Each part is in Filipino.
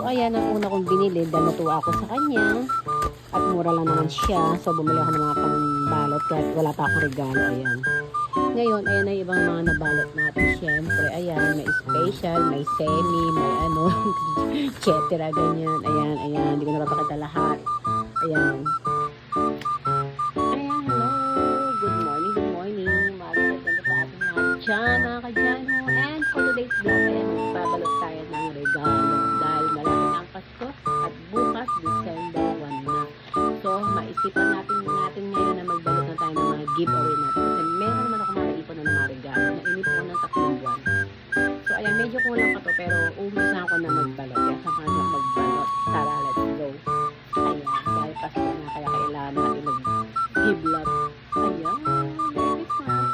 So, ayan ang una kong binili dahil natuwa ako sa kanya. At mura lang naman siya. So, bumili ako ng mga pangbalot kahit wala pa akong regalo. Ayan. Ngayon, ayan na ibang mga nabalot natin. Siyempre, ayan, may special, may semi, may ano, etc. Ganyan. Ayan, ayan. Hindi ko napapakita lahat. Ayan. Ayan, hello. Good morning, good morning. Magandang ganda sa ating lahat dyan, mga kadyano. And for today's vlog, ayan, magbabalot tayo ng regalo. Dahil malapit na ang Pasko at bukas, December 1 na. So, maisipan natin ngayon na magbalot na tayo ng mga giveaway natin. Kasi meron naman ako mga ipon na mga regalo na inipon ng 3 buwan. So, ayan, medyo kulang pa to pero umpisa ako na magbalot. Kaya samahan niyo ako magbalot. Tara, let's go. Ayan, dahil Pasko na kaya kailangan natin mag-give love. Ayan, Merry Christmas.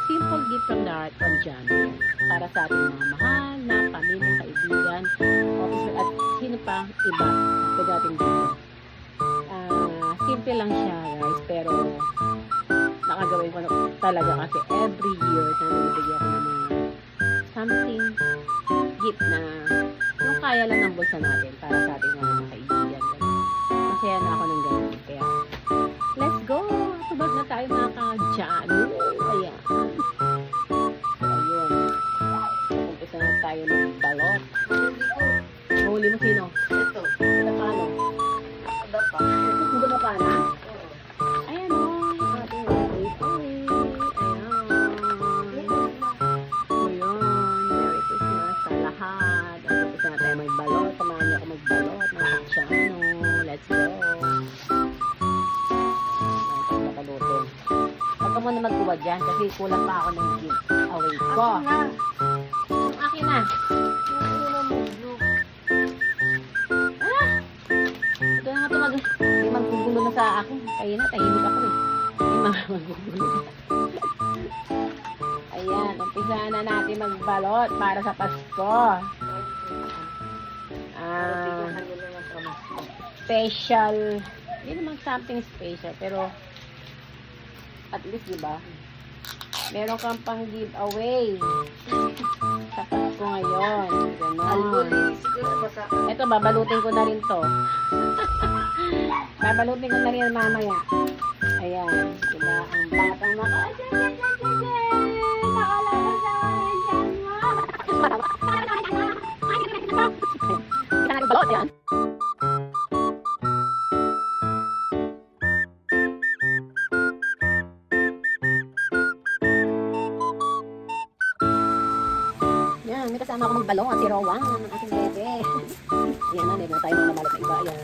Simple gift from the heart from Jamie. Para sa ating mga mahal na pamilya, kaibigan, officer at sino pa iba. Pwede natin dito. Simple lang siya guys, pero nakagawin ko na talaga kasi every year na nabibigyan ko ng mga something gift na yung kaya lang ng bulsa natin para sa ating mga kaibigan. Masaya na ako ng ganun. Kaya, let's go! Tubag na tayo mga ka-dyan. Ayan. So, ayun. Umpisa na tayo ng balot. Mahuli mo sino? Ito. Ito paano? Ada pa. Ito na paano? Oo. Ayan o. Ating giveaway. Ayan. So, yun. Merry Christmas sa lahat. At umpisa na tayo magbalot. Samahan niyo ako magbalot. Mga ka-dyan. Let's go. Huwag ka muna magkuha dyan kasi kulang pa ako ng giveaway ko. Ako na. Yung akin na. Yung una mo, blue. Ito na nga ito may maggugulo na sa akin. Kaya na, tahimik ako eh. May mga maggugulo na. Ayan, umpisa na natin magbalot para sa Pasko. Special. Hindi naman something special, pero at least, diba? Meron kang pang giveaway sa Pasko ngayon. Ganon. Siguro basa. Ito, babalutin ko na rin to. Babalutin ko na rin mamaya. Ayan. Diba? Ang batang nakalabas sa akin dyan mo. Kita nga balot yan. Yan, may kasama ako magbalot. Si Rowan, ang aking bebe. Ayan na, meron na tayo mga nabalot na iba. Ayan.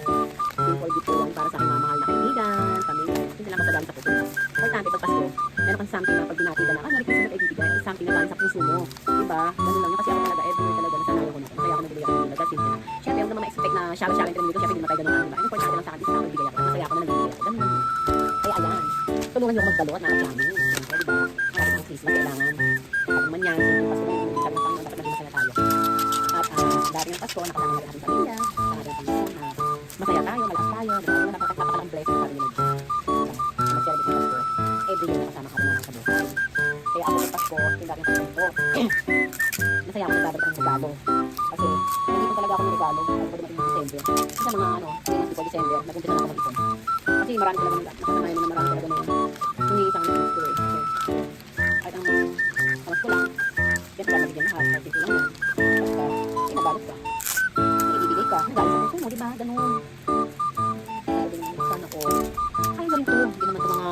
Simple gift ko yan para sa aking mga mahal na kaibigan, pamilya. Hindi lang masadami sa puso mo. Importante, pag Pasko, meron kang something na pag binatida na, Merry Christmas at ibibigay. Something na galing sa puso mo. Diba? Ganun lang yun. Kasi ako talaga, every year talaga, nasanayan ko na. Kaya ako nagbibigay ako ng nila. Simple na. Siyempre, huwag naman ma-expect na shallow pero dito. Siyempre, hindi naman tayo ganun. Diba? Importante lang sa akin, isa ako nagbibigay ako. Masaya ako na nagbibigay ako. Ganun lang. Kaya ayan. Tulungan niyo ako magbalot na jamming. Siyempre, diba? Para sa Christmas, kailangan. At man yan, simple Pasko na yun. Sabi ng Panginoon, dapat maging masaya tayo. At dahil ng Pasko, nakasama natin ating pamilya. Para ng Panginoon na masaya tayo, malakas tayo. Napakalang blessing sabi nila. Mag-celebrate ng Pasko. Every year nakasama ka rin mga kabuhay. Kaya ako ng Pasko, tindakin ko ito. Masaya ako nagbabalik ng regalo. Kasi hindi ko talaga ako ng regalo. Pag dumating ng December. Kasi sa mga before December, nag-umpisa na ako mag-ipon. Kasi marami talaga nakasamayan mo na marami talaga na hindi isang Pasko eh. Kahit ang Pasko lang, yes, wala nabigyan lahat. Kahit ito lang yan. Basta, inabalot ka. Ibibigay ka. Ang galing sa puso mo, diba? Ganun. Sabi ng sana ko, kaya galing to. Hindi naman ito mga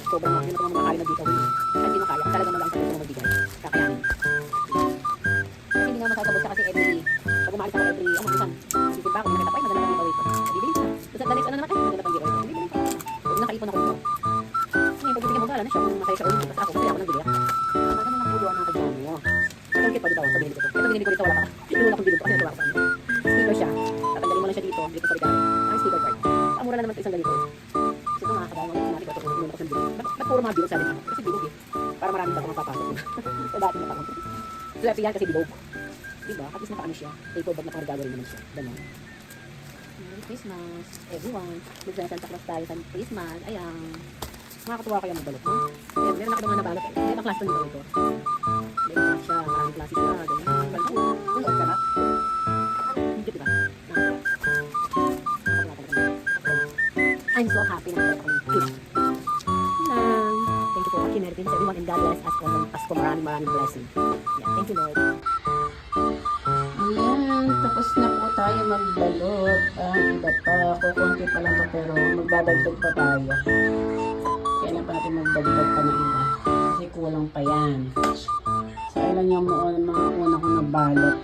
sobrang hindi naman ito mga makakali na giveaway. Kahit hindi mo kaya, talaga malang sa puso mo magbigay. Kakayanin. Kasi hindi nga masasabot siya kasi pag umalis ako minsan, isipin ba ako, nakita pa, maganda pang giveaway ko. Bibili ka. Tapos the next ano naman, maganda pang giveaway ko. Bibili ka. Pag nakaipon ako nito. Ngayon, pag bibigyan mo bahala na siya, kung masaya siya ulit. Basta ako, masaya ako nang bili. Ganun lang po doon ang kadyano mo. Itong kit pa dito, pag binili ko to. Ito binili ko dito, wala ka. Pinula kong binili ko kasi natuwa ko sa kanya. Sticker siya. Tatanggalin mo lang siya dito, bili ko sa regalo. Ang sticker card. Ang mura lang naman ito isang ganito. Kasi ito nga, kagawang ulit natin ko ito. Pinula ko sa bilog. Ba't puro mga bilog sabi ko? Kasi bilog eh. Para maraming baka mapapasok. Sa dati na pa. Swerte yan kasi bilog. Diba? At least nakaano siya. Paper bag na pang-regalo rin naman siya. Ganun. Merry Christmas, everyone. Mag-Santa Claus tayo sa Christmas. Ayan. Makakatuwa kaya magbalot, no? Meron ako mga nabalot eh. Meron klase ng balot ko. Meron siya, maraming klase siya. Ganyan. Balot. Unood ka na? Hindi, diba? I'm so happy na meron akong gift. Lang. Thank you for watching. Merry Christmas everyone and God bless us all. Pasko, maraming blessing. Yeah, thank you Lord. Ayan, tapos na po tayo magbalot. Iba pa, kukunti pa lang to pero magdadagdag pa tayo. Kailan pa natin magdagdag pa ng iba. Kasi kulang pa yan. So, ilan yung mga una kong nabalot.